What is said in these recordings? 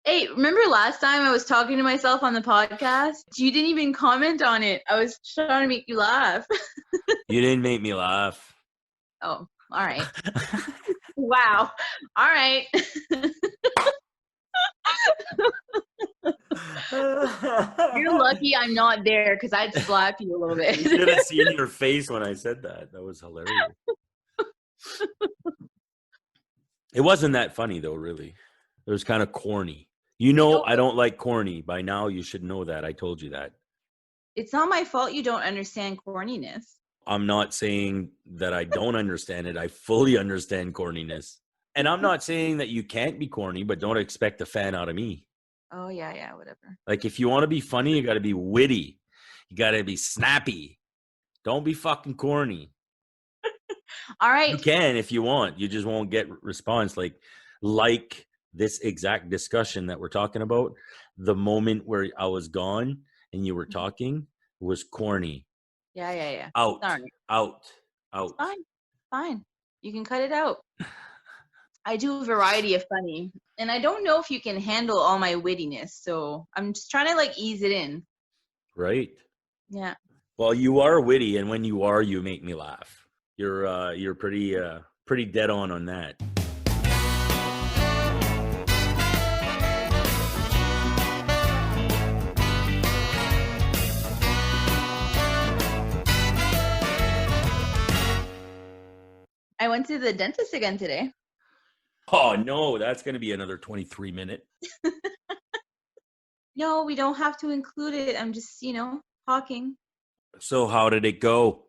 Hey, remember last time I was talking to myself on the podcast? You didn't even comment on it. I was trying to make you laugh. You didn't make me laugh. Oh, all right. Wow. All right. You're lucky I'm not there because I'd slap you a little You bit. should have seen your face when I said that. That was hilarious. It wasn't that funny, though, really. It was kind of corny. You know, I don't like corny. By now, you should know that. I told you that. It's not my fault you don't understand corniness. I'm not saying that I don't understand it. I fully understand corniness. And I'm not saying that you can't be corny, but don't expect a fan out of me. Oh, yeah, whatever. Like, if you want to be funny, you got to be witty. You got to be snappy. Don't be fucking corny. All right. You can if you want. You just won't get response like this exact discussion that we're talking about. The moment where I was gone and you were talking was corny. Yeah. Out. Fine. You can cut it out. I do a variety of funny, and I don't know if you can handle all my wittiness, so I'm just trying to ease it in. Right. Yeah. Well, you are witty, and when you are, you make me laugh. You're pretty dead on that. I went to the dentist again today. Oh, no, that's going to be another 23 minutes. No, we don't have to include it. I'm just, talking. So how did it go?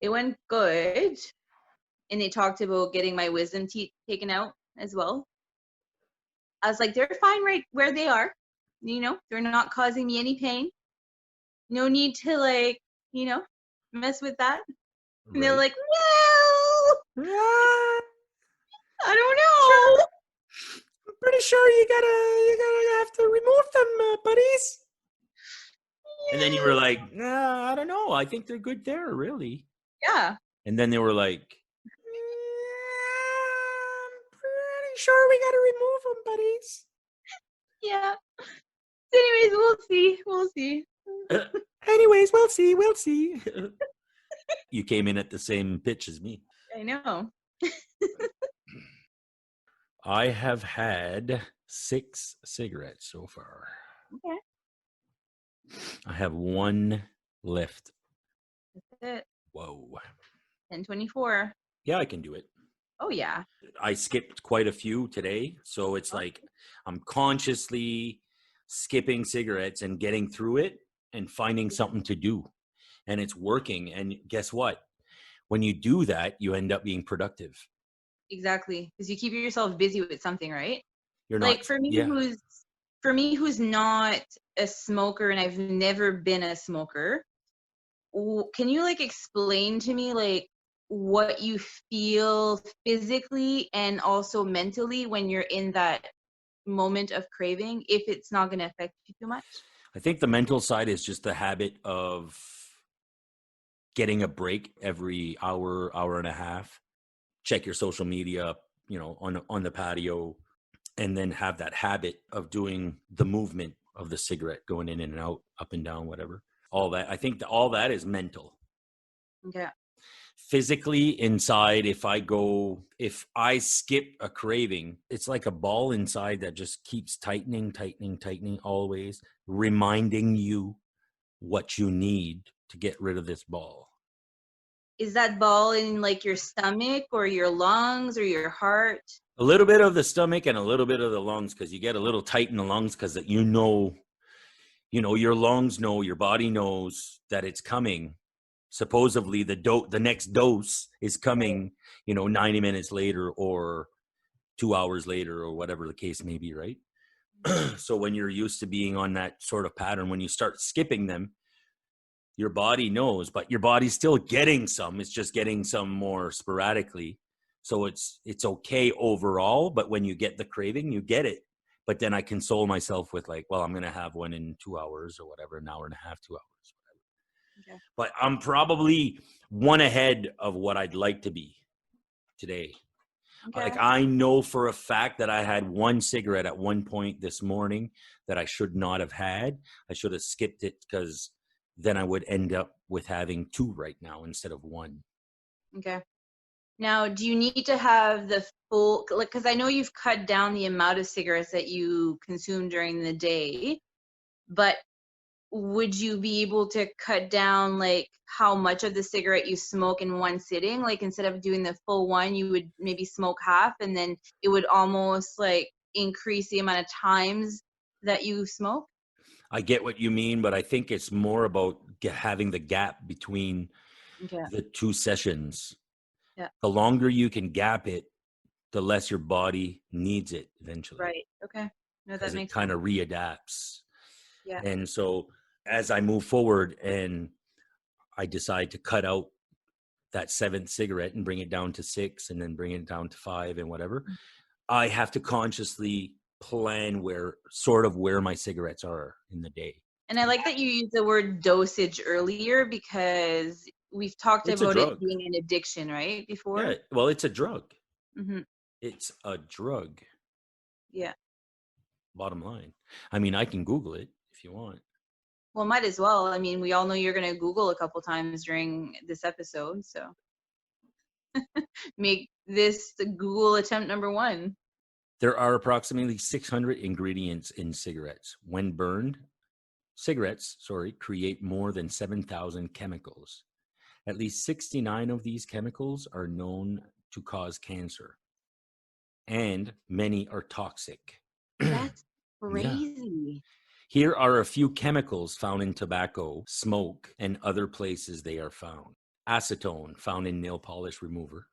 It went good. And they talked about getting my wisdom teeth taken out as well. I was like, they're fine right where they are. They're not causing me any pain. No need to mess with that. And they're like, no, I don't know. I'm pretty sure you gotta have to remove them, buddies. Yeah. And then you were like, nah, I don't know. I think they're good there, really. Yeah. And then they were like, I'm pretty sure we gotta remove them, buddies. Yeah. Anyways, we'll see. Anyways, we'll see. You came in at the same pitch as me. I know. I have had 6 cigarettes so far. Okay. I have 1 left. That's it. Whoa. 10:24. Yeah, I can do it. Oh, yeah. I skipped quite a few today. So it's like I'm consciously skipping cigarettes and getting through it and finding something to do. And it's working. And guess what? When you do that, you end up being productive. Exactly. Because you keep yourself busy with something, right? You're not. Like for me who's not a smoker and I've never been a smoker, can you explain to me what you feel physically and also mentally when you're in that moment of craving, if it's not going to affect you too much? I think the mental side is just the habit of getting a break every hour and a half. Check your social media, on the patio, and then have that habit of doing the movement of the cigarette, going in and out, up and down, whatever. All that. I think all that is mental. Okay. Physically inside, if I skip a craving, it's like a ball inside that just keeps tightening always, reminding you what you need to get rid of this ball. Is that ball in your stomach or your lungs or your heart? A little bit of the stomach and a little bit of the lungs, because you get a little tight in the lungs because your lungs know, your body knows that it's coming. Supposedly the next dose is coming, 90 minutes later or 2 hours later or whatever the case may be, right? So when you're used to being on that sort of pattern, when you start skipping them, your body knows, but your body's still getting some. It's just getting some more sporadically. So it's okay overall, but when you get the craving, you get it. But then I console myself with I'm going to have one in 2 hours or whatever, an hour and a half, 2 hours, whatever. Okay. But I'm probably 1 ahead of what I'd like to be today. Okay. Like I know for a fact that I had one cigarette at one point this morning that I should not have had. I should have skipped it because then I would end up with having two right now instead of one. Okay. Now, do you need to have the full, like, because I know you've cut down the amount of cigarettes that you consume during the day, but would you be able to cut down like how much of the cigarette you smoke in one sitting? Like instead of doing the full one, you would maybe smoke half and then it would almost like increase the amount of times that you smoke? I get what you mean, but I think it's more about having the gap between Okay. the two sessions. Yeah. The longer you can gap it, the less your body needs it eventually Right. Okay. No, that because it makes kind sense. of readapts. Yeah. And so as I move forward and I decide to cut out that seventh cigarette and bring it down to 6 and then bring it down to 5 and whatever, I have to consciously plan where my cigarettes are in the day. And I like that you used the word dosage earlier because we've talked It's a about it drug. being an addiction, right? Yeah, Before. well, it's a drug. Hmm. It's a drug. Yeah. Bottom line. I mean, I can Google it if you want. Well, might as well. I mean, we all know you're going to Google a couple times during this episode, so make this the Google attempt number one. There are approximately 600 ingredients in cigarettes. When burned, cigarettes, create more than 7,000 chemicals. At least 69 of these chemicals are known to cause cancer, and many are toxic. That's Yeah. crazy. Here are a few chemicals found in tobacco, smoke, and other places they are found. Acetone, found in nail polish remover.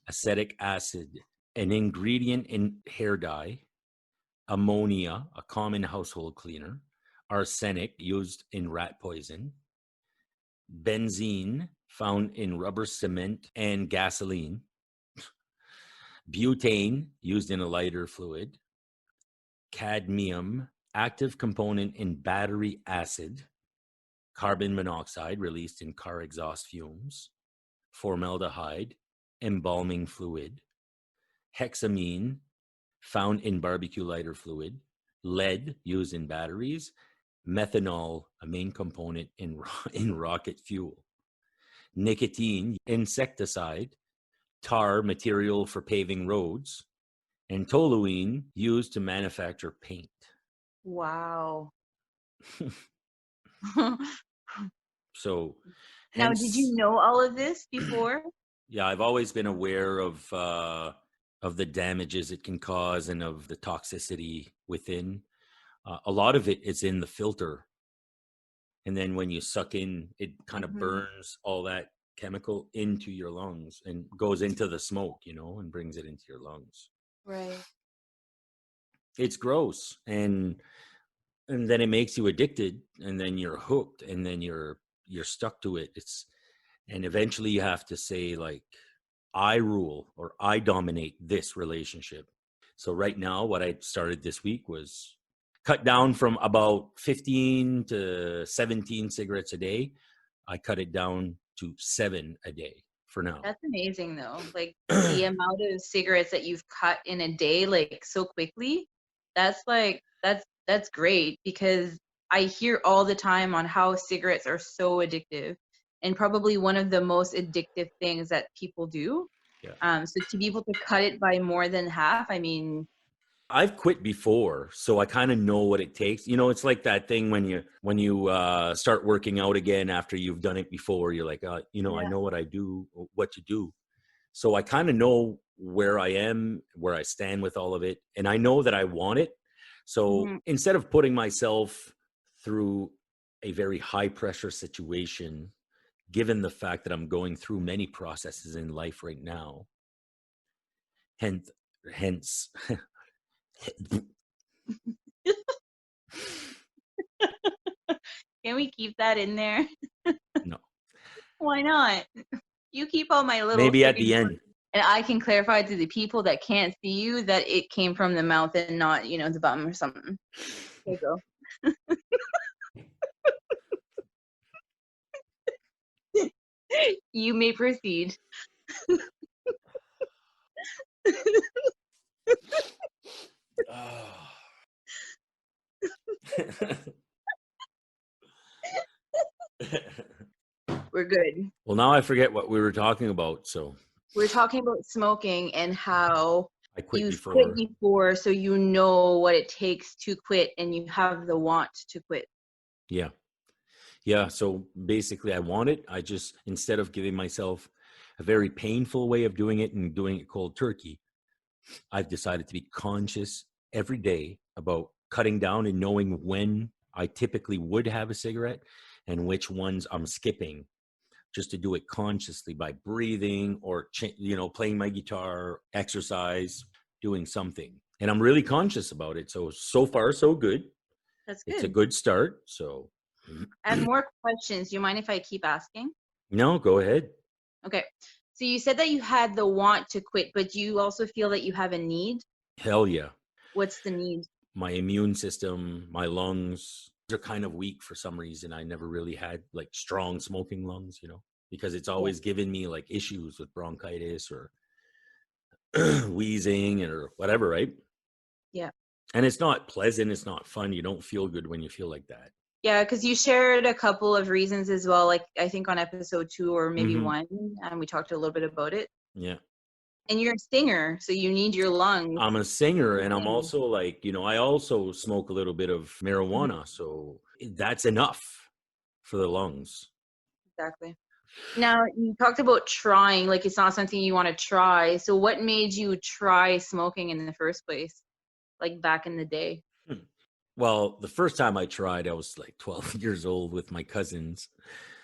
Acetic acid, an ingredient in hair dye. Ammonia, a common household cleaner. Arsenic, used in rat poison. Benzene, found in rubber cement and gasoline. Butane, used in a lighter fluid. Cadmium, active component in battery acid. Carbon monoxide, released in car exhaust fumes. Formaldehyde, embalming fluid. Hexamine, found in barbecue lighter fluid. Lead, used in batteries. Methanol, a main component in rocket fuel. Nicotine, insecticide. Tar, material for paving roads. And toluene, used to manufacture paint. Wow. So Now, did you hence, know all of this before? yeah, I've always been aware of the damages it can cause and of the toxicity within. A lot of it is in the filter, and then when you suck in, it kind of Hmm. burns all that chemical into your lungs and goes into the smoke, and brings it into your lungs. Right. It's gross, and then it makes you addicted, and then you're hooked, and then you're stuck to it. And eventually you have to say, like, I rule or I dominate this relationship. So right now, what I started this week was cut down from about 15 to 17 cigarettes a day. I cut it down to 7 a day for now. That's amazing though. Like the amount of cigarettes that you've cut in a day, like so quickly. That's great because I hear all the time on how cigarettes are so addictive and probably one of the most addictive things that people do. Yeah. So to be able to cut it by more than half, I mean, I've quit before, so I kind of know what it takes. It's like that thing when you start working out again after you've done it before. You're like, I yeah. know what to do. So I kind of know where I am, where I stand with all of it, and I know that I want it. So Hmm. instead of putting myself through a very high pressure situation, given the fact that I'm going through many processes in life right now, hence Can we keep that in there? no, Why not? You keep all my little maybe at freaking the notes. end. And I can clarify to the people that can't see you that it came from the mouth and not, the bum or something. Okay, go. You may proceed. Oh. We're good. Well, now I forget what we were talking about, so We're talking about smoking and how I quit you've quit before. before, so you know what it takes to quit and you have the want to quit. Yeah. Yeah. So basically, I want it. I just, instead of giving myself a very painful way of doing it and doing it cold turkey, I've decided to be conscious every day about cutting down and knowing when I typically would have a cigarette and which ones I'm skipping, just to do it consciously by breathing or playing my guitar, exercise, doing something. And I'm really conscious about it. So far so good. That's It's a good. good start. So I have more questions. Do you mind if I keep asking? no, go ahead. Okay. So you said that you had the want to quit, but do you also feel that you have a need? Hell yeah. What's the need? My immune system, my lungs are kind of weak for some reason. I never really had like strong smoking lungs, because it's Yeah. always given me like issues with bronchitis or wheezing or whatever, right? Yeah. And it's not pleasant. It's not fun. You don't feel good when you feel like that. Yeah, because you shared a couple of reasons as well, like I think on episode 2 or maybe Hmm. 1, and we talked a little bit about it. Yeah. And you're a singer, so you need your lungs I'm a singer to and I'm sing. also like, I also smoke a little bit of Mhm. marijuana. So that's enough for the lungs. Exactly. Now, you talked about trying, like it's not something you want to try. So what made you try smoking in the first place, like back in the day? Hmm. Well, the first time I tried, I was like 12 years old with my cousins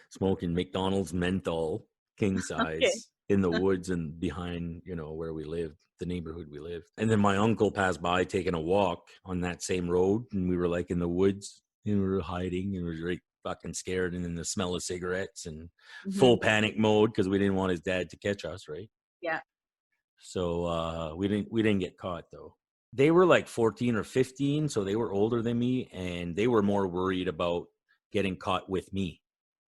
smoking McDonald's menthol, king Okay. size, in the woods and behind, where we lived, the neighborhood we lived. And then my uncle passed by taking a walk on that same road, and we were like in the woods and we were hiding and we were like fucking scared. And then the smell of cigarettes and Hmm. full panic mode because we didn't want his dad to catch us, right? Yeah. So we didn't get caught though. They were like 14 or 15, so they were older than me, and they were more worried about getting caught with me,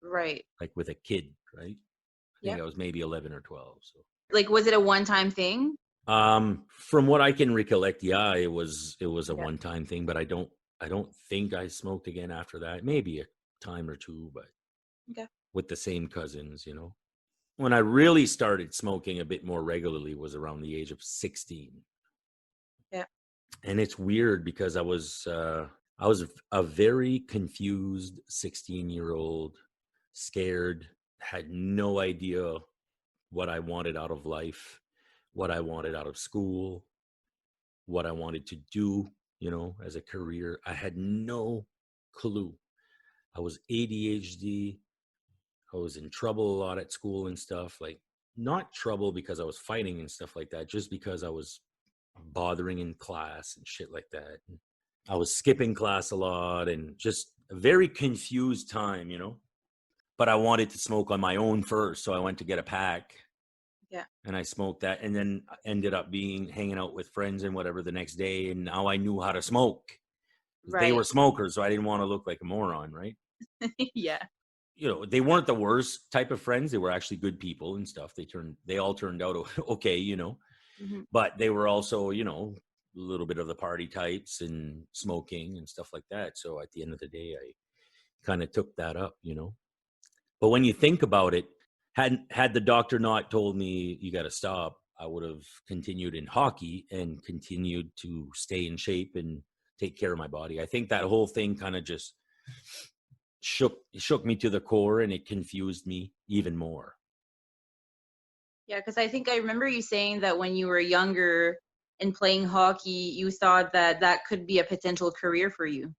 Right. like with a kid, right? I think Yep. I was maybe 11 or 12. So Like, was it a one-time thing? from what I can recollect, yeah, it was a Yeah. one-time thing, but I don't think I smoked again after that. Maybe a time or two, but Okay. with the same cousins. When I really started smoking a bit more regularly was around the age of 16. Yeah. And it's weird because I was a very confused 16-year-old, scared, had no idea what I wanted out of life, what I wanted out of school, what I wanted to do, as a career. I had no clue. I was ADHD. I was in trouble a lot at school and stuff, like not trouble because I was fighting and stuff like that, just because I was bothering in class and shit like that. And I was skipping class a lot and just a very confused time. But I wanted to smoke on my own first, so I went to get a pack Yeah. and I smoked that, and then ended up hanging out with friends and whatever the next day, and now I knew how to smoke because they were Right. smokers, so I didn't want to look like a moron, right? Yeah. They weren't the worst type of friends. They were actually good people and stuff. They all turned out okay. Hmm. But they were also, a little bit of the party types and smoking and stuff like that. So at the end of the day, I kind of took that up. But when you think about it, had the doctor not told me you got to stop, I would have continued in hockey and continued to stay in shape and take care of my body. I think that whole thing kind of just shook me to the core, and it confused me even more. Yeah, because I think I remember you saying that when you were younger and playing hockey, you thought that that could be a potential career for you.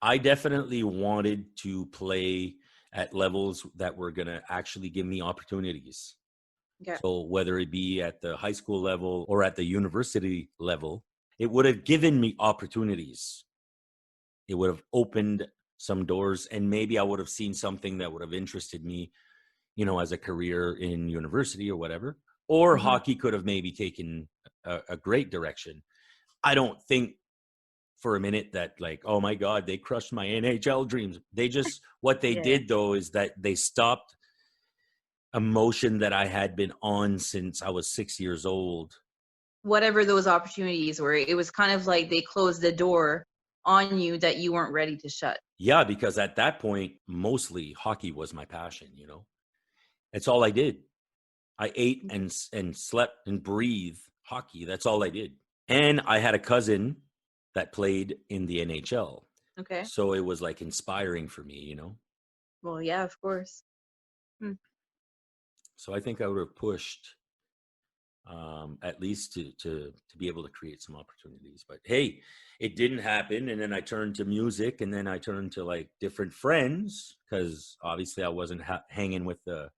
I definitely wanted to play at levels that were going to actually give me opportunities. Okay. So whether it be at the high school level or at the university level, it would have given me opportunities. It would have opened some doors, and maybe I would have seen something that would have interested me, as a career in university or whatever. Or Hmm. hockey could have maybe taken a great direction. I don't think for a minute that, like, oh my God, they crushed my NHL dreams. What they Yeah. did though is that they stopped a motion that I had been on since I was 6 years old. whatever those opportunities were. It was kind of like they closed the door on you that you weren't ready to shut. Yeah, because at that point, mostly hockey was my passion, you know? It's all I did. I ate and slept and breathed hockey. That's all I did. And I had a cousin that played in the NHL. Okay. So it was like inspiring for me, you know? Well, yeah, of course. Hmm. So I think I would have pushed at least to be able to create some opportunities. But hey, it didn't happen. And then I turned to music, and then I turned to like different friends because obviously I wasn't hanging with the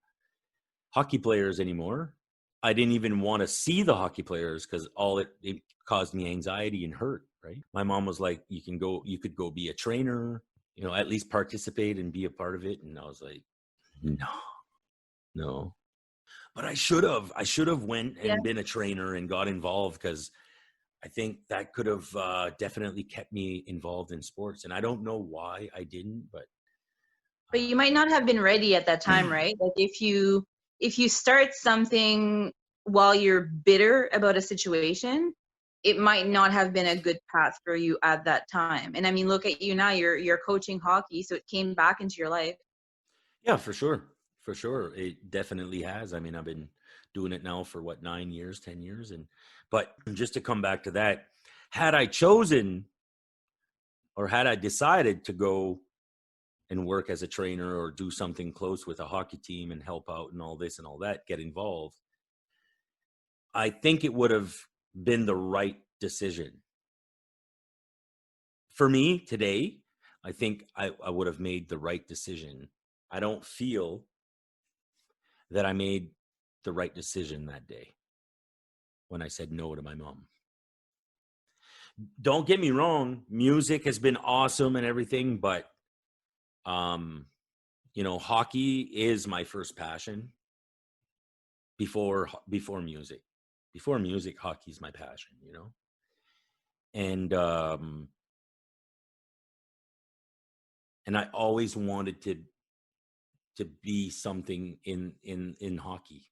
hockey players anymore. I didn't even want to see the hockey players because it caused me anxiety and hurt. Right. My mom was like, you could go be a trainer, you know, at least participate and be a part of it. And I was like, no, no. But I should have went Yeah. and been a trainer and got involved because I think that could have definitely kept me involved in sports. And I don't know why I didn't, but But you might not have been ready at that time, right? Like if you start something while you're bitter about a situation, it might not have been a good path for you at that time. And I mean, look at you now, you're coaching hockey, so it came back into your life. yeah, for sure. For sure. It definitely has. I mean, I've been doing it now for what, 9 years, 10 years. But just to come back to that, had I chosen or had I decided to go and work as a trainer or do something close with a hockey team and help out and all this and all that, get involved, I think it would have been the right decision. For me today, I think I would have made the right decision. I don't feel that I made the right decision that day when I said no to my mom. Don't get me wrong, music has been awesome and everything, but you know, hockey is my first passion before music. Before music, hockey is my passion, you know. And and I always wanted to be something in hockey.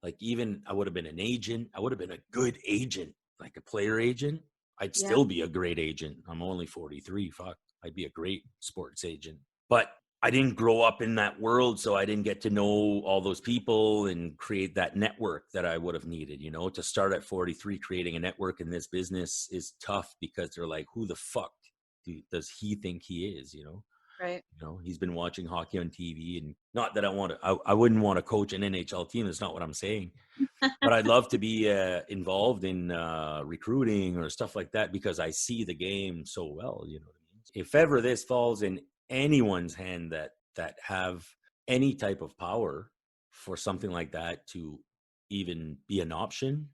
Like even I would have been an agent. I would have been a good agent, like a player agent. I'd Yeah. still be a great agent. I'm only 43. Fuck, I'd be a great sports agent. But I didn't grow up in that world, so I didn't get to know all those people and create that network that I would have needed. You know, to start at 43, creating a network in this business is tough because they're like, who the fuck does he think he is? You know, Right. he's been watching hockey on TV, and not that I wouldn't want to coach an NHL team. That's not what I'm saying. But I'd love to be involved in recruiting or stuff like that because I see the game so well. You know what I mean? If ever this falls in anyone's hand that have any type of power for something like that to even be an option,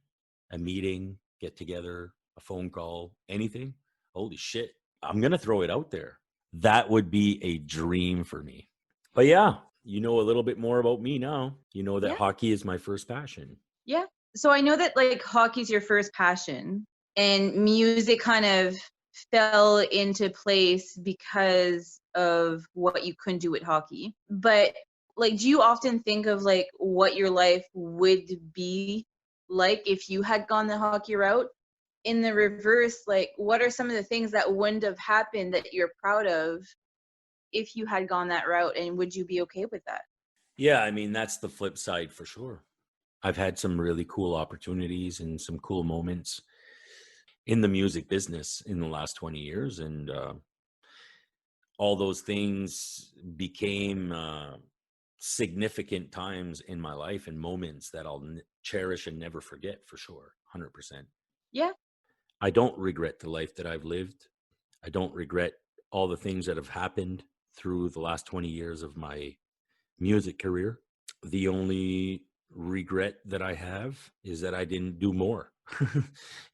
a meeting, get together, a phone call, anything, holy shit, I'm going to throw it out there. That would be a dream for me. But yeah, you know a little bit more about me now. You know that Yeah. hockey is my first passion. Yeah. So I know that like hockey's your first passion and music kind of fell into place because of what you couldn't do with hockey. But like do you often think of like what your life would be like if you had gone the hockey route? In the reverse, like what are some of the things that wouldn't have happened that you're proud of if you had gone that route, and would you be okay with that? Yeah, I mean, that's the flip side for sure. I've had some really cool opportunities and some cool moments in the music business in the last 20 years. And all those things became significant times in my life and moments that I'll cherish and never forget for sure. 100%. Yeah. I don't regret the life that I've lived. I don't regret all the things that have happened through the last 20 years of my music career. The only regret that I have is that I didn't do more.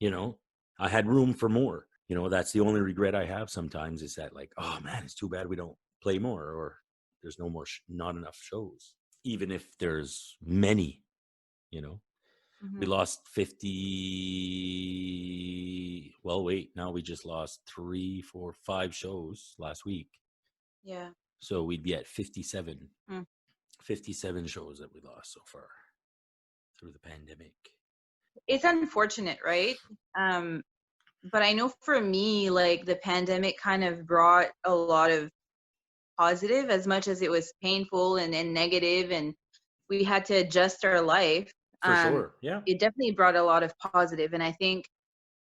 You know, I had room for more. You know, that's the only regret I have sometimes is that, like, oh man, it's too bad we don't play more or there's no more, not enough shows. Even if there's many, you know, we Hmm. lost 50. Well, wait, now we just lost 3, 4, 5 shows last week. Yeah. So we'd be at 57. Mm. 57 shows that we lost so far through the pandemic. it's unfortunate, right? But I know for me, like the pandemic kind of brought a lot of positive as much as it was painful and negative, and we had to adjust our life. For Um, sure. Yeah. it definitely brought a lot of positive, and I think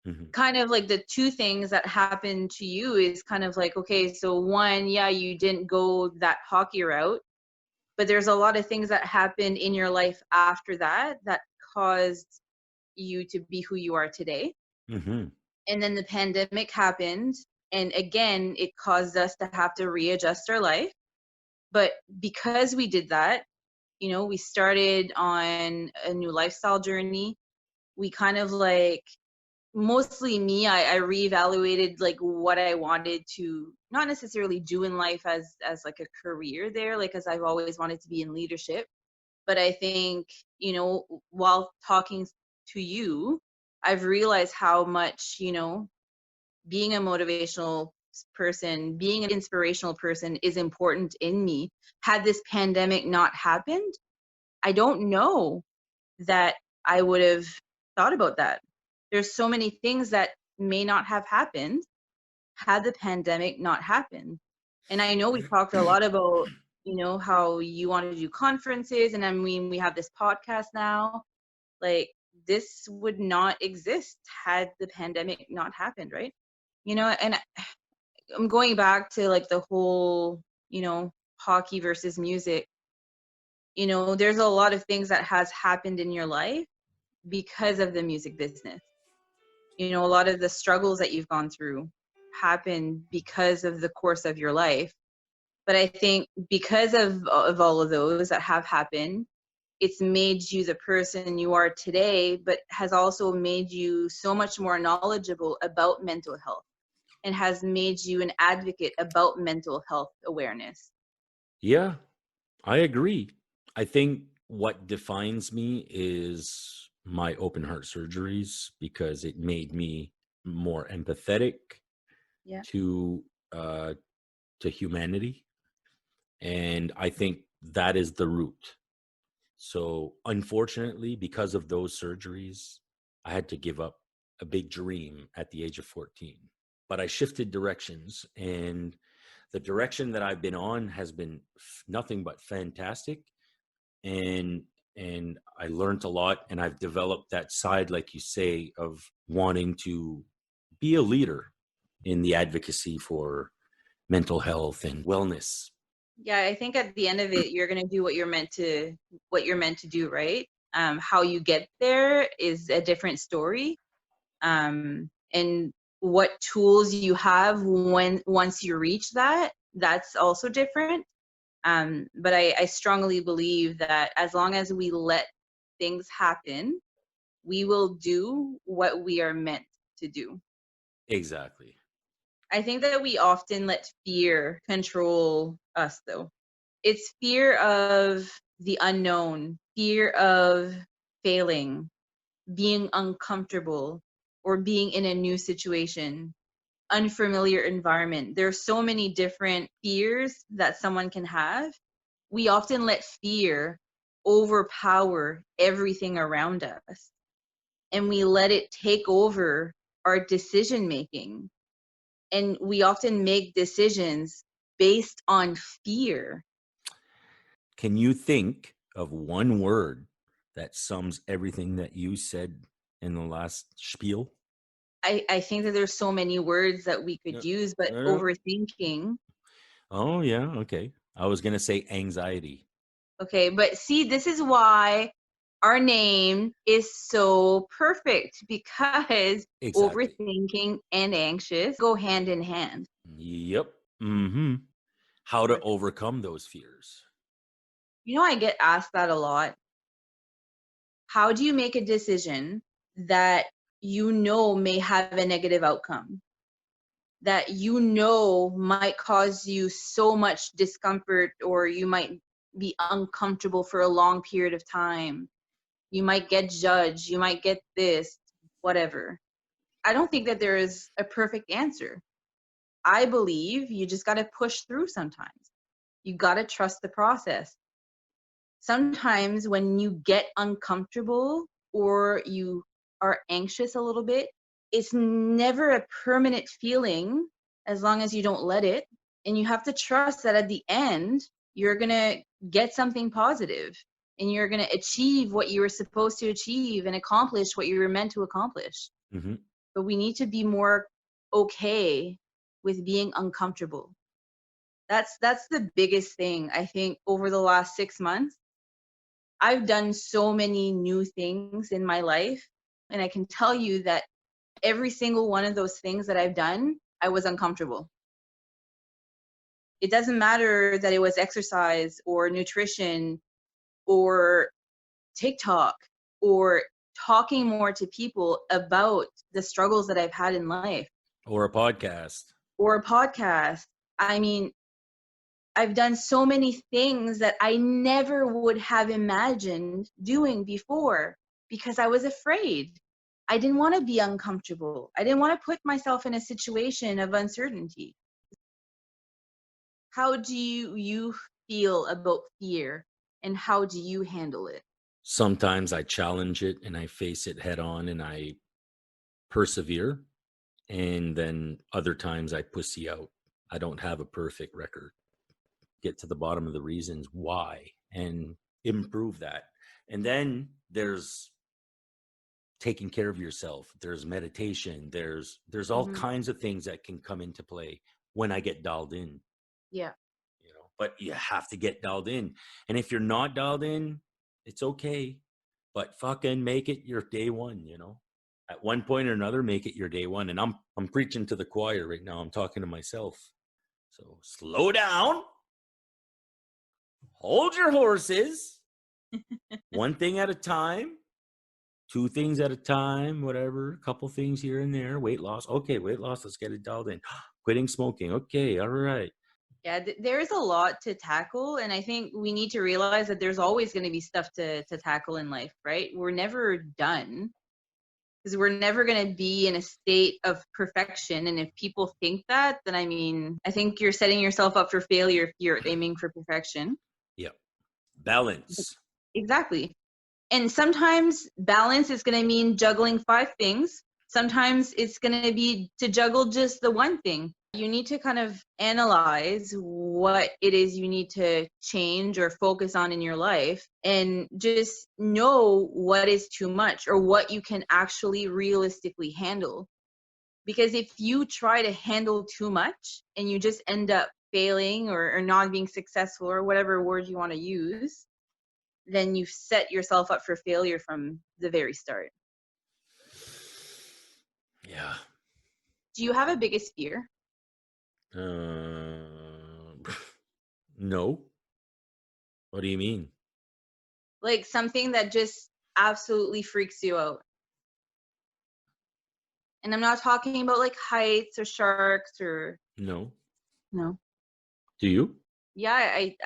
Hmm. kind of like the two things that happened to you is kind of like, okay, so one, yeah, you didn't go that hockey route, but there's a lot of things that happened in your life after that that caused you to be who you are today. Hmm. And then the pandemic happened, and again it caused us to have to readjust our life. But because we did that, we started on a new lifestyle journey. We kind of like, mostly me, I reevaluated like what I wanted to not necessarily do in life as like a career there, like as I've always wanted to be in leadership. But I think, while talking to you, I've realized how much, being a motivational person, being an inspirational person is important in me. Had this pandemic not happened, I don't know that I would have thought about that. There's so many things that may not have happened had the pandemic not happened. And I know we talked a lot about, how you want to do conferences. And I mean, we have this podcast now. Like, this would not exist had the pandemic not happened, right? And I'm going back to like the whole, hockey versus music. There's a lot of things that has happened in your life because of the music business. A lot of the struggles that you've gone through happen because of the course of your life. But I think because of all of those that have happened, it's made you the person you are today, but has also made you so much more knowledgeable about mental health and has made you an advocate about mental health awareness. Yeah, I agree. I think what defines me is my open heart surgeries because it made me more empathetic Yeah. to uh, to humanity, and I think that is the root. So, unfortunately, because of those surgeries, I had to give up a big dream at the age of 14. But I shifted directions, and the direction that I've been on has been nothing but fantastic. And I learned a lot, and I've developed that side, like you say, of wanting to be a leader in the advocacy for mental health and wellness. Yeah, I think at the end of it, you're gonna do what you're meant to do, right? How you get there is a different story. And what tools you have once you reach that, that's also different. But I strongly believe that as long as we let things happen, we will do what we are meant to do. Exactly. I think that we often let fear control us, though. It's fear of the unknown, fear of failing, being uncomfortable, or being in a new situation, unfamiliar environment. There's so many different fears that someone can have. We often let fear overpower everything around us, and we let it take over our decision making. And we often make decisions based on fear. Can you think of one word that sums everything that you said in the last spiel? I think that there's so many words that we could No, use, but no, no. overthinking. Oh, yeah. Okay. I was going to say anxiety. Okay, but see, this is why our name is so perfect, because Exactly. overthinking and anxious go hand in hand. Yep. Hmm. How to overcome those fears. I get asked that a lot. How do you make a decision that may have a negative outcome, that might cause you so much discomfort, or you might be uncomfortable for a long period of time? You might get judged, you might get this, whatever. I don't think that there is a perfect answer. I believe you just got to push through sometimes. You got to trust the process. Sometimes when you get uncomfortable or you are anxious a little bit, it's never a permanent feeling as long as you don't let it. And you have to trust that at the end, you're going to get something positive and you're going to achieve what you were supposed to achieve and accomplish what you were meant to accomplish. Mm-hmm. But we need to be more okay with being uncomfortable. That's the biggest thing. I think over the last 6 months, I've done so many new things in my life, and I can tell you that every single one of those things that I've done, I was uncomfortable. It doesn't matter that it was exercise or nutrition or TikTok or talking more to people about the struggles that I've had in life Or a podcast. or a podcast. I mean, I've done so many things that I never would have imagined doing before because I was afraid. I didn't want to be uncomfortable. I didn't want to put myself in a situation of uncertainty. How do you feel about fear and how do you handle it? Sometimes I challenge it and I face it head on and I persevere. And then other times I pussy out. I don't have a perfect record. Get to the bottom of the reasons why and improve that. And then there's taking care of yourself. There's meditation. There's all Mm-hmm. kinds of things that can come into play when I get dialed in. Yeah. But you have to get dialed in. And if you're not dialed in, it's okay. But fucking make it your day one, At one point or another, make it your day one. And I'm preaching to the choir right now. I'm talking to myself. So slow down. Hold your horses. One thing at a time. 2 things at a time, whatever. A couple things here and there. Weight loss. Okay, weight loss. Let's get it dialed in. Quitting smoking. Okay, all right. Yeah, there's a lot to tackle, and I think we need to realize that there's always going to be stuff to tackle in life, right? We're never done because we're never going to be in a state of perfection. And if people think that, then I mean, I think you're setting yourself up for failure if you're aiming for perfection. Yep. Balance. Exactly. And sometimes balance is going to mean juggling 5 things. Sometimes it's going to be to juggle just the one thing. You need to kind of analyze what it is you need to change or focus on in your life and just know what is too much or what you can actually realistically handle. Because if you try to handle too much and you just end up failing or not being successful or whatever word you want to use, then you've set yourself up for failure from the very start. Yeah. Do you have a biggest fear? No. What do you mean? Like something that just absolutely freaks you out. And I'm not talking about like heights or sharks or No. no. Do you? Yeah,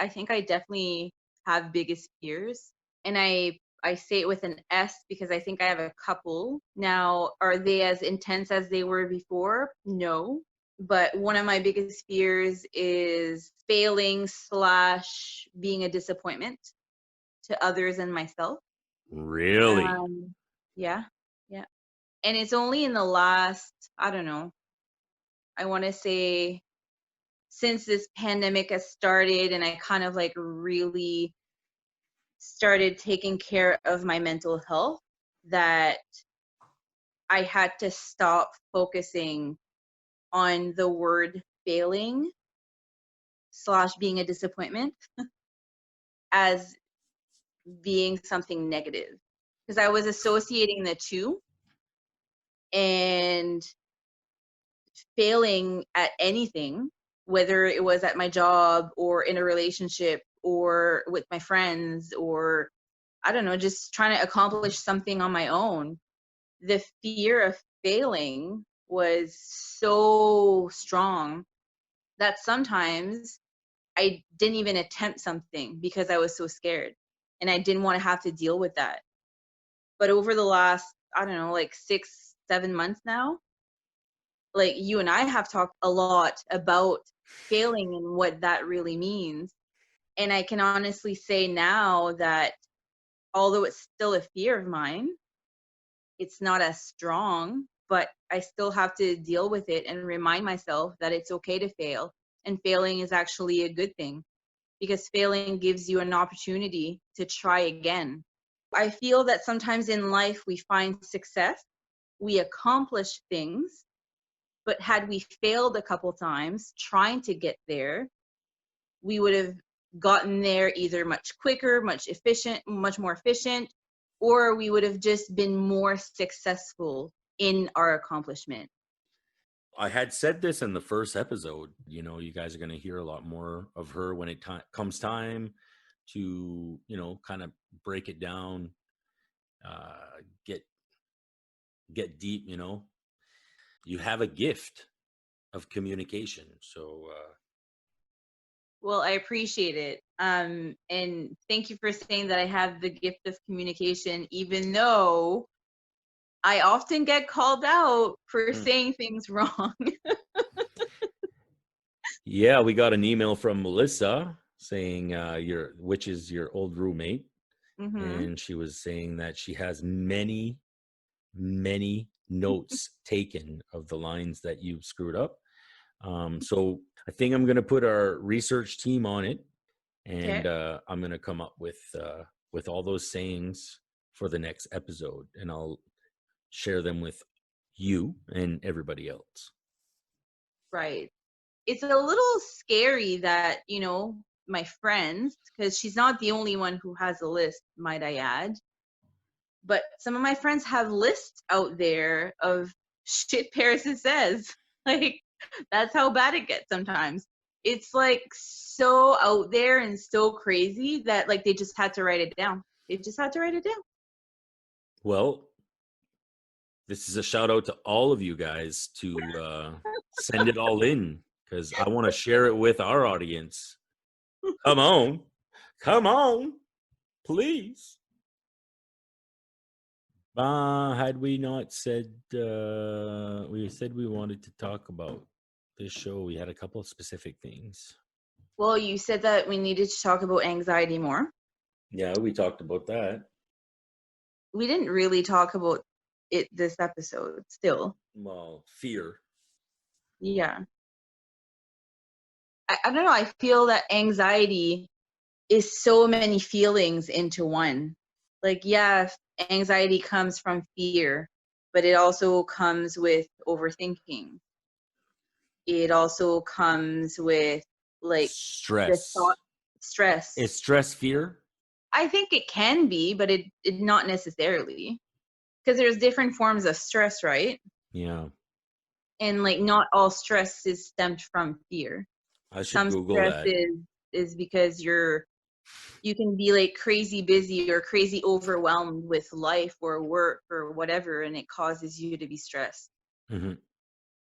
I think I definitely have biggest fears. And I say it with an S because I think I have a couple. Now, are they as intense as they were before? No. But one of my biggest fears is failing / being a disappointment to others and myself. Really? Yeah, yeah. And it's only in the last, I don't know, I want to say since this pandemic has started and I kind of like really started taking care of my mental health that I had to stop focusing on the word failing / being a disappointment as being something negative because I was associating the two, and failing at anything, whether it was at my job or in a relationship or with my friends or I don't know, just trying to accomplish something on my own, the fear of failing was so strong that sometimes I didn't even attempt something because I was so scared and I didn't want to have to deal with that. But over the last, I don't know, like 6-7 months now, like you and I have talked a lot about failing and what that really means. And I can honestly say now that although it's still a fear of mine, it's not as strong, but I still have to deal with it and remind myself that it's okay to fail. And failing is actually a good thing because failing gives you an opportunity to try again. I feel that sometimes in life we find success, we accomplish things, but had we failed a couple times trying to get there, we would have gotten there either much quicker, much more efficient, or we would have just been more successful in our accomplishment. I had said this in the first episode. You know, you guys are going to hear a lot more of her when it comes time to, you know, kind of break it down, uh, get deep. You know, you have a gift of communication, so Well, I appreciate it. And thank you for saying that I have the gift of communication, even though I often get called out for mm. saying things wrong. Yeah, we got an email from Melissa saying which is your old roommate, Mm-hmm. and she was saying that she has many notes taken of the lines that you've screwed up. So I think I'm going to put our research team on it, and Okay. I'm going to come up with all those sayings for the next episode, and I'll share them with you and everybody else. Right. It's a little scary that, my friends, because she's not the only one who has a list, might I add, but some of my friends have lists out there of shit Paris says. Like, that's how bad it gets sometimes. It's like so out there and so crazy that like they just had to write it down. They just had to write it down. Well, this is a shout out to all of you guys to send it all in, because I want to share it with our audience. Come on, please. Had we not said we said we wanted to talk about this show, we had a couple of specific things. Well, you said that we needed to talk about anxiety more. Yeah, we talked about that. We didn't really talk about it this episode still. Well, fear. Yeah. I don't know. I feel that anxiety is so many feelings into one. Like, yeah, anxiety comes from fear, but it also comes with overthinking. It also comes with like the Stress. thought stress. Is stress fear? I think it can be, but it not necessarily. Because there's different forms of stress, right? Yeah. And like not all stress is stemmed from fear. I should Some Google stress that. is because you can be like crazy busy or crazy overwhelmed with life or work or whatever, and it causes you to be stressed. Mm-hmm.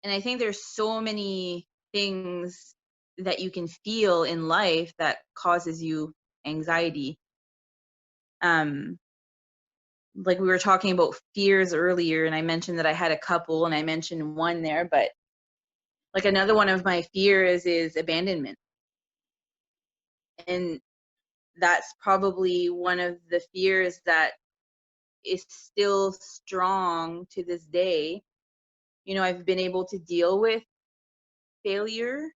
And I think there's so many things that you can feel in life that causes you anxiety. Like we were talking about fears earlier, and I mentioned that I had a couple, and I mentioned one there, but like another one of my fears is abandonment. And that's probably one of the fears that is still strong to this day. I've been able to deal with failure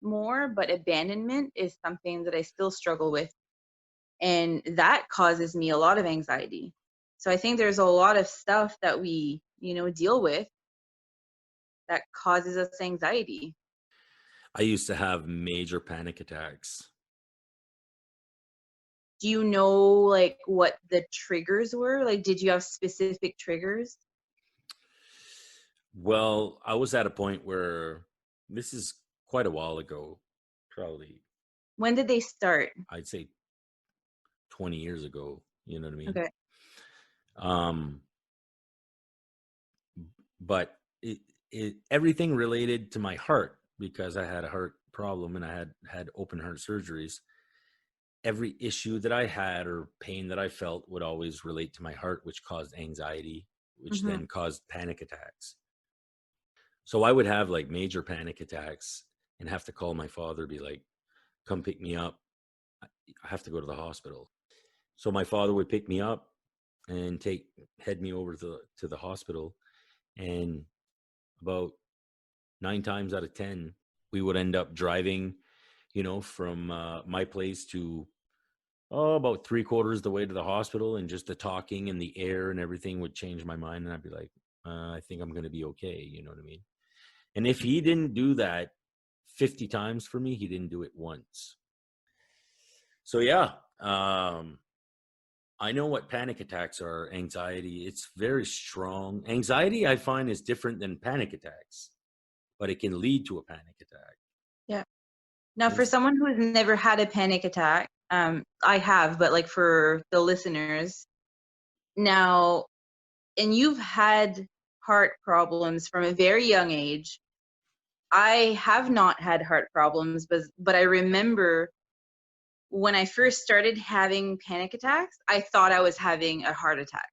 more, but abandonment is something that I still struggle with. And that causes me a lot of anxiety. So I think there's a lot of stuff that we, deal with that causes us anxiety. I used to have major panic attacks. Do you know like what the triggers were? Like, did you have specific triggers? Well, I was at a point where this is quite a while ago, probably When did they start? I'd say 20 years ago. You know what I mean? Okay. Um, but everything related to my heart, because I had a heart problem and I had open heart surgeries. Every issue that I had or pain that I felt would always relate to my heart, which caused anxiety, which Mm-hmm. then caused panic attacks. So I would have like major panic attacks and have to call my father, be like, come pick me up. I have to go to the hospital. So my father would pick me up, and head me over to the hospital. And about 9 times out of 10, we would end up driving, from my place to about 3/4 the way to the hospital, and just the talking and the air and everything would change my mind, and I'd be like, I think I'm going to be okay. You know what I mean? And if he didn't do that 50 times for me, he didn't do it once. So yeah, I know what panic attacks are. Anxiety, it's very strong. Anxiety, I find, is different than panic attacks, but it can lead to a panic attack. Yeah. Now, for someone who has never had a panic attack, I have, but like for the listeners now, and you've had heart problems from a very young age. I have not had heart problems, but I remember when I first started having panic attacks, I thought I was having a heart attack.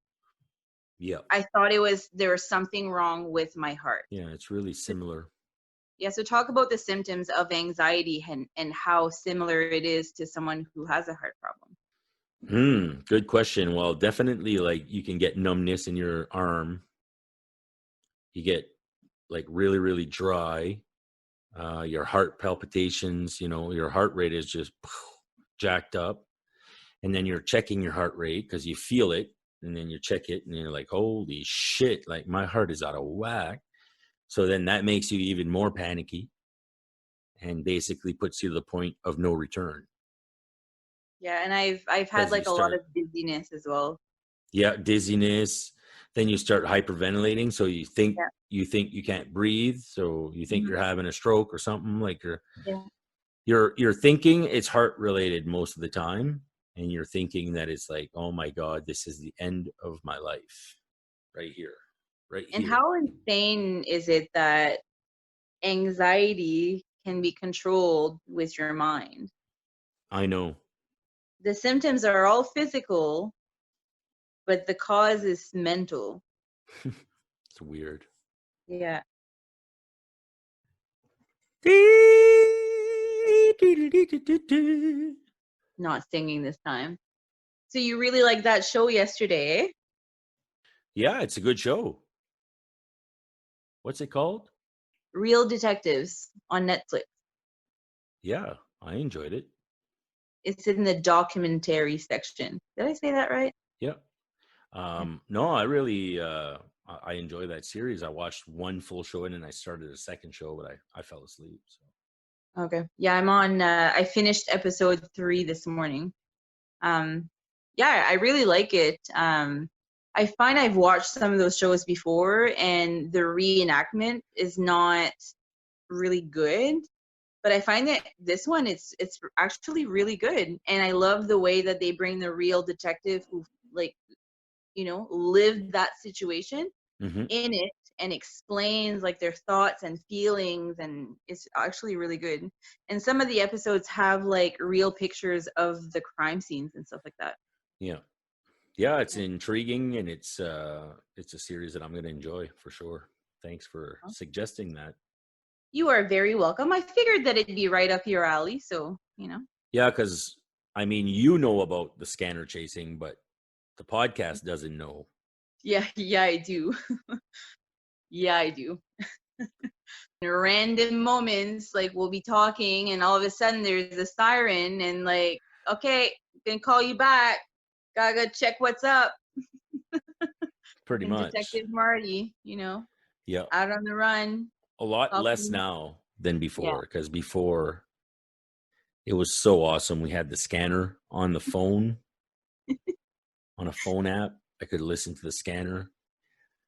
Yeah. I thought there was something wrong with my heart. Yeah, it's really similar. Yeah, so talk about the symptoms of anxiety and how similar it is to someone who has a heart problem. Good question. Well, definitely, like, you can get numbness in your arm. You get like really, really dry. Your heart palpitations, your heart rate is just jacked up. And then you're checking your heart rate because you feel it. And then you check it and you're like, holy shit, like my heart is out of whack. So then that makes you even more panicky and basically puts you to the point of no return. Yeah, and I've had like a lot of dizziness as well. Yeah, dizziness. Then you start hyperventilating, so you think you can't breathe, so you think you're having a stroke or something. Like you're thinking it's heart related most of the time, and you're thinking that it's like, oh my God, this is the end of my life, right here, right here. And how insane is it that anxiety can be controlled with your mind? I know. The symptoms are all physical, but the cause is mental. It's weird. Yeah. Not singing this time. So you really like that show yesterday, eh? Yeah, it's a good show. What's it called? Real Detectives on Netflix. Yeah, I enjoyed it. It's in the documentary section. Did I say that right? Yeah. No, I really I enjoy that series. I watched one full show and then I started a second show, but I fell asleep. So. Okay. Yeah, I'm on I finished episode 3 this morning. Yeah, I really like it. I find I've watched some of those shows before and the reenactment is not really good, but I find that this one it's actually really good, and I love the way that they bring the real detective who like lived that situation in it and explains like their thoughts and feelings, and it's actually really good. And some of the episodes have like real pictures of the crime scenes and stuff like that. Yeah, it's intriguing, and it's a series that I'm going to enjoy for sure. Thanks for suggesting that. You are very welcome. I figured that it'd be right up your alley, so Yeah, because I mean, you know about the scanner chasing, but the podcast doesn't know. Yeah, I do. Yeah, I do. In random moments, like we'll be talking, and all of a sudden there's a siren, and like, okay, gonna call you back. Gotta go check what's up. Pretty And much. Detective Marty, Yeah. out on the run. A lot less now than before, because before it was so awesome. We had the scanner on the phone, on a phone app. I could listen to the scanner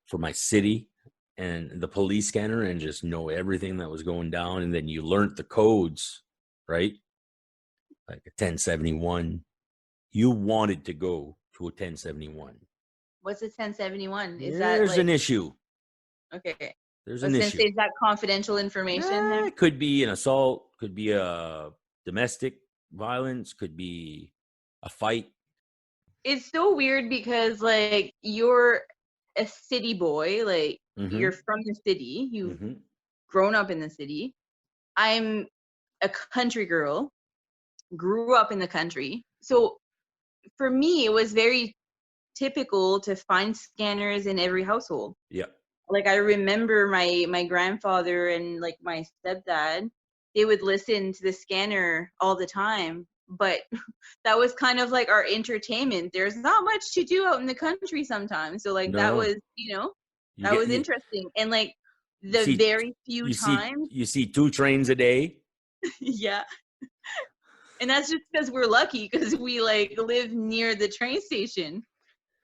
for my city and the police scanner and just know everything that was going down. And then you learned the codes, right? Like a 1071. You wanted to go to a 1071. What's a 1071? Is There's that like an issue. Okay. There's I an was gonna issue. say, is that confidential information there? It could be an assault, could be a domestic violence, could be a fight. It's so weird because like you're a city boy, like you're from the city, you've grown up in the city. I'm a country girl, grew up in the country. So for me, it was very typical to find scanners in every household. Yeah. Like I remember my grandfather and like my stepdad, they would listen to the scanner all the time, but that was kind of like our entertainment. There's not much to do out in the country sometimes, so like that No. was, You that get was interesting. And like you the see very few times, you see 2 trains a day. yeah. And that's just because we're lucky because we like live near the train station.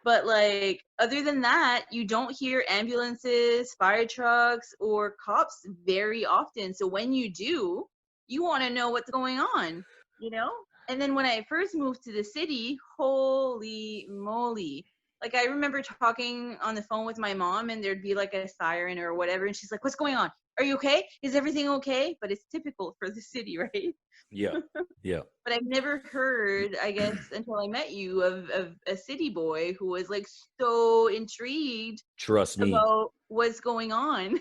But like other than that, you don't hear ambulances, fire trucks, or cops very often. So when you do, you want to know what's going on, you know? And then when I first moved to the city, holy moly. Like I remember talking on the phone with my mom and there'd be like a siren or whatever and she's like, "What's going on? Are you okay? Is everything okay?" But it's typical for the city, right? Yeah. Yeah. But I've never heard, I guess, until I met you, of a city boy who was like so intrigued Trust me. about what's going on.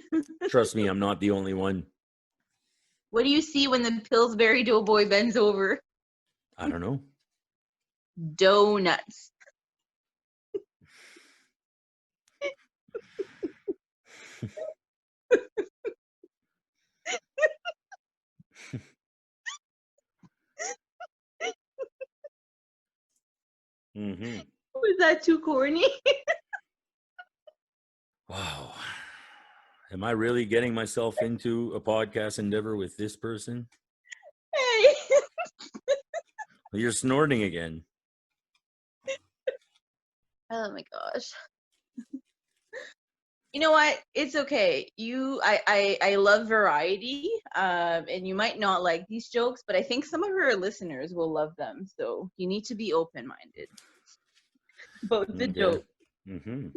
Trust me, I'm not the only one. What do you see when the Pillsbury Doughboy bends over? I don't know. Donuts. Mhm. Was that too corny? Wow. Am I really getting myself into a podcast endeavor with this person? Hey. You're snorting again. Oh my gosh. You know what? It's okay. I love variety. And you might not like these jokes, but I think some of our listeners will love them. So you need to be open-minded about the Okay. joke. Mhm.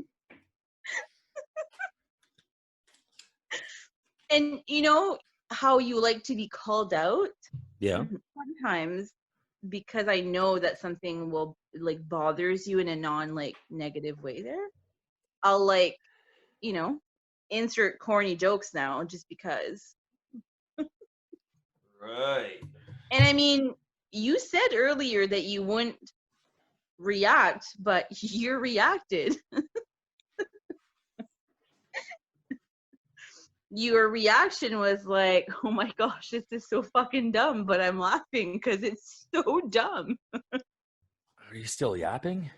And you know how you like to be called out? Yeah. Sometimes because I know that something will like bothers you in a non like negative way there, I'll like, you know, insert corny jokes now just because. Right. And I mean, you said earlier that you wouldn't react, but you reacted. Your reaction was like, "Oh my gosh, this is so fucking dumb," but I'm laughing because it's so dumb. Are you still yapping?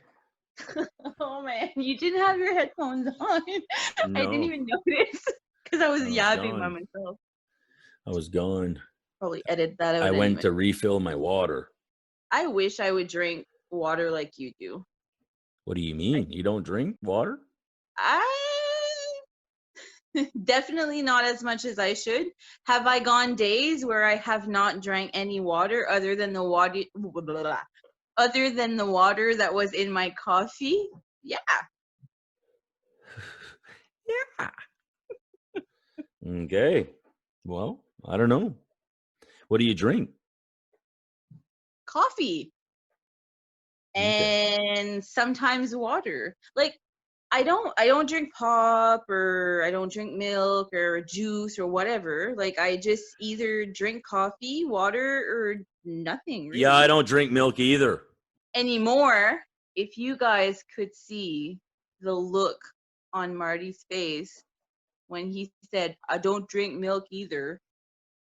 Oh man, you didn't have your headphones on. I didn't No. even notice because I was I was yapping by gone. myself. I was gone. Probably edit that I out went anyway. to refill my water. I wish I would drink water like you do. What do you mean? You don't drink water? I definitely not as much as I should. Have I gone days where I have not drank any water other than the water other than the water that was in my coffee? Yeah, Yeah. Okay. Well, I don't know. What do you drink? coffee Okay. and sometimes water. Like I don't drink pop or I don't drink milk or juice or whatever. Like I just either drink coffee, water, or nothing Yeah, I really. don't drink milk either. Anymore, if you guys could see the look on Marty's face when he said, "I don't drink milk either."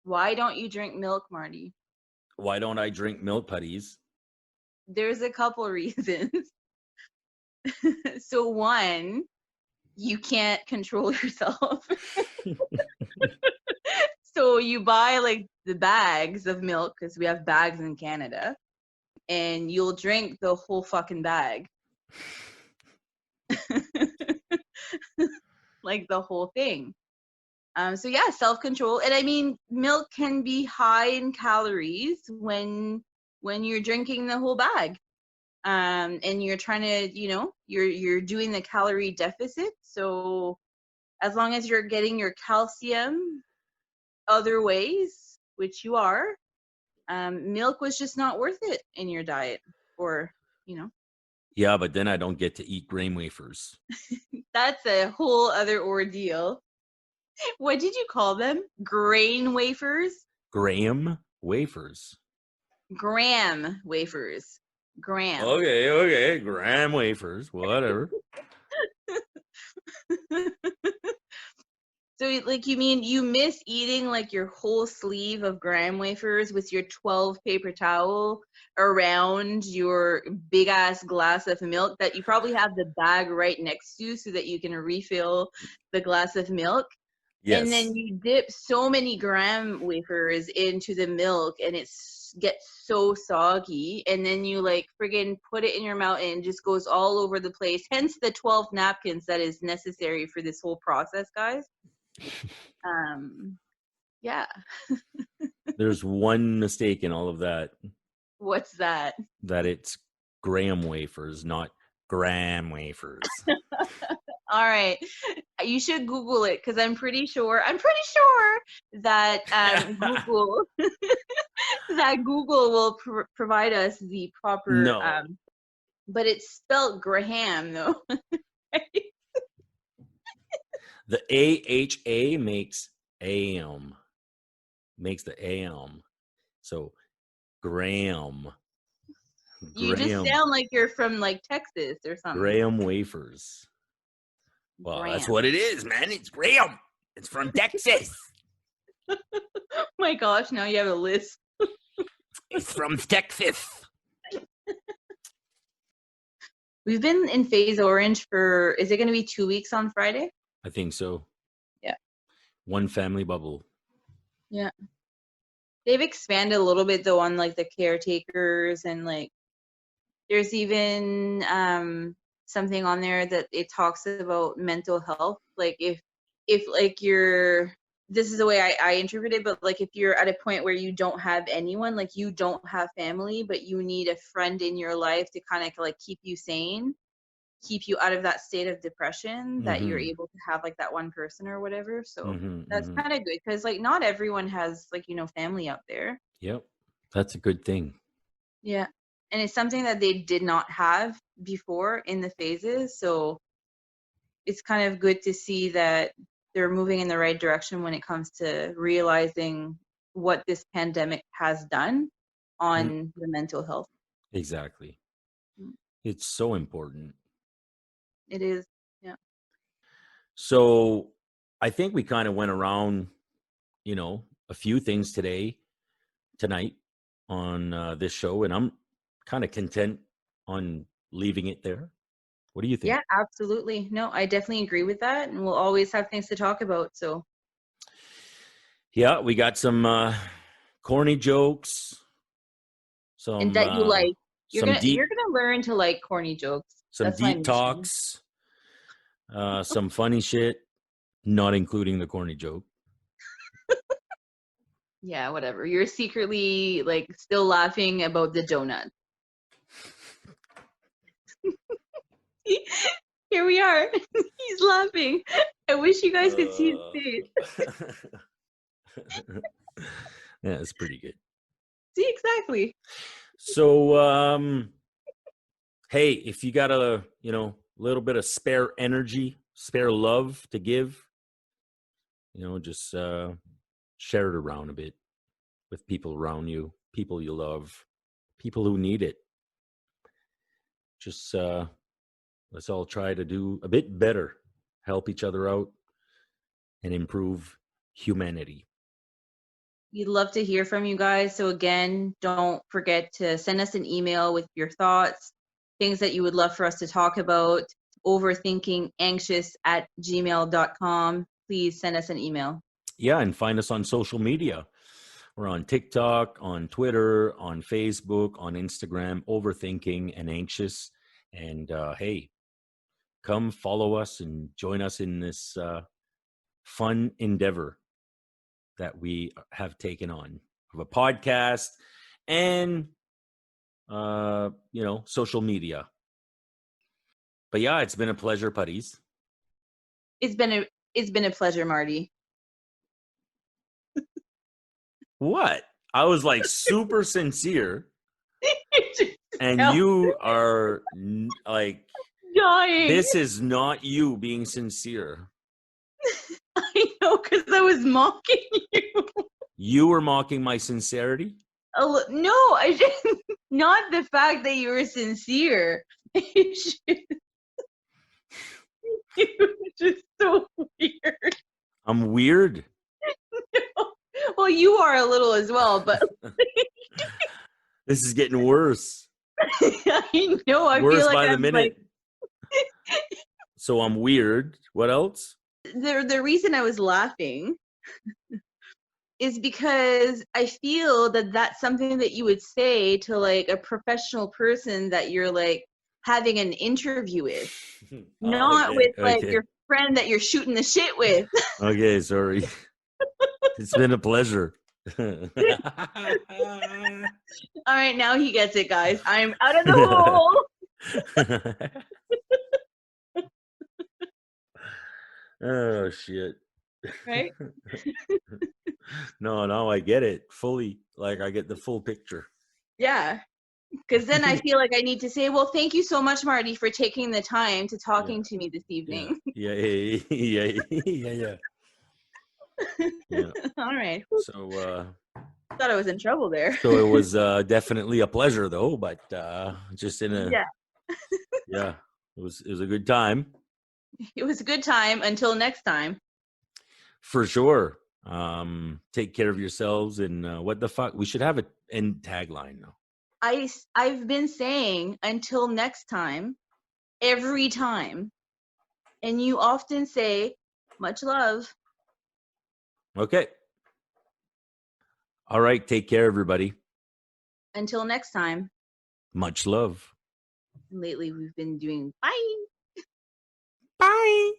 Why don't you drink milk, Marty? Why don't I drink milk, putties? There's a couple reasons. So one, you can't control yourself. So you buy like the bags of milk because we have bags in Canada, and you'll drink the whole fucking bag. Like the whole thing. So yeah, self-control. And I mean, milk can be high in calories when you're drinking the whole bag. And you're trying to, you're doing the calorie deficit. So as long as you're getting your calcium other ways, which you are, milk was just not worth it in your diet. Or, you know, Yeah, but then I don't get to eat grain wafers. that's a whole other ordeal. What did you call them? Grain wafers? Graham wafers. Graham wafers. Graham. Okay. Graham wafers, whatever. So, like, you mean you miss eating like your whole sleeve of graham wafers with your 12 paper towel around your big ass glass of milk that you probably have the bag right next to you so that you can refill the glass of milk? And then Yes. you dip so many graham wafers into the milk and it gets so soggy. And then you like friggin' put it in your mouth and it just goes all over the place. Hence the 12 napkins that is necessary for this whole process, guys. Yeah. There's one mistake in all of that. What's that? That it's graham wafers, not graham wafers. All right. You should Google it because I'm pretty sure that Google that Google will provide us the proper No. but it's spelled Graham though. The AHA makes AM. Makes the AM. So graham. You just Graham. sound like you're from like Texas or something. Graham wafers. Well, that's what it is, man. It's graham. It's from Texas. Oh my gosh, now you have a list. It's from Texas. We've been in phase orange for, is it going to be 2 weeks on Friday? I think so. Yeah. One family bubble. Yeah. They've expanded a little bit though on like the caretakers and like there's even something on there that it talks about mental health. Like if like you're, this is the way I interpret it, but like if you're at a point where you don't have anyone, like you don't have family, but you need a friend in your life to kind of like keep you sane, keep you out of that state of depression, that you're able to have like that one person or whatever. So that's kind of good because like not everyone has like, you know, family out there. Yep. That's a good thing. Yeah. And it's something that they did not have before in the phases. So it's kind of good to see that they're moving in the right direction when it comes to realizing what this pandemic has done on the mental health. Exactly. It's so important. It is. Yeah. So I think we kind of went around, you know, a few things tonight on this show, and I'm kind of content on leaving it there. What do you think? Yeah, absolutely. No, I definitely agree with that. And we'll always have things to talk about. So yeah, we got some corny jokes, and some that you like. You're some gonna learn to like corny jokes. That's my deep mission. talks, some funny shit, not including the corny joke. Yeah, whatever. You're secretly like still laughing about the donut. Here we are. He's laughing. I wish you guys could see his face. Yeah, it's pretty good. See, exactly. So, hey, if you got a, you know, little bit of spare energy, spare love to give, you know, just share it around a bit with people around you, people you love, people who need it. Just let's all try to do a bit better, help each other out, and improve humanity. We'd love to hear from you guys. So again, don't forget to send us an email with your thoughts, things that you would love for us to talk about. Overthinkinganxious@gmail.com. Please send us an email. Yeah, and find us on social media. We're on TikTok, on Twitter, on Facebook, on Instagram, Overthinking and Anxious. And hey, come follow us and join us in this fun endeavor that we have taken on of a podcast and, you know, social media. But yeah, it's been a pleasure, putties. It's been a pleasure, Marty. What? I was like super sincere. And you are like dying. This is not you being sincere. I know, because I was mocking you. You were mocking my sincerity? No, I didn't. Not the fact that you were sincere. You were just so weird. I'm weird. Well, you are a little as well, but This is getting worse. I know. I Worse feel like by the I'm like minute. So I'm weird. What else? the reason I was laughing is because I feel that that's something that you would say to like a professional person that you're like having an interview with, not Okay. with like your friend that you're shooting the shit with. Okay, sorry. It's been a pleasure. All right, now he gets it, guys. I'm out of the hole. Oh shit. Right? No, now I get it fully. Like I get the full picture. Yeah. Because then I feel like I need to say, well, thank you so much, Marty, for taking the time to talking to me this Yeah. evening. Yeah. All right. So Thought I was in trouble there. so it was definitely a pleasure though, but just in a Yeah. it was a good time. It was a good time until next time. For sure. Take care of yourselves and what the fuck? We should have an end tagline now. I've been saying until next time every time. And you often say much love. Okay. All right. Take care, everybody. Until next time. Much love. Lately we've been doing bye. Bye.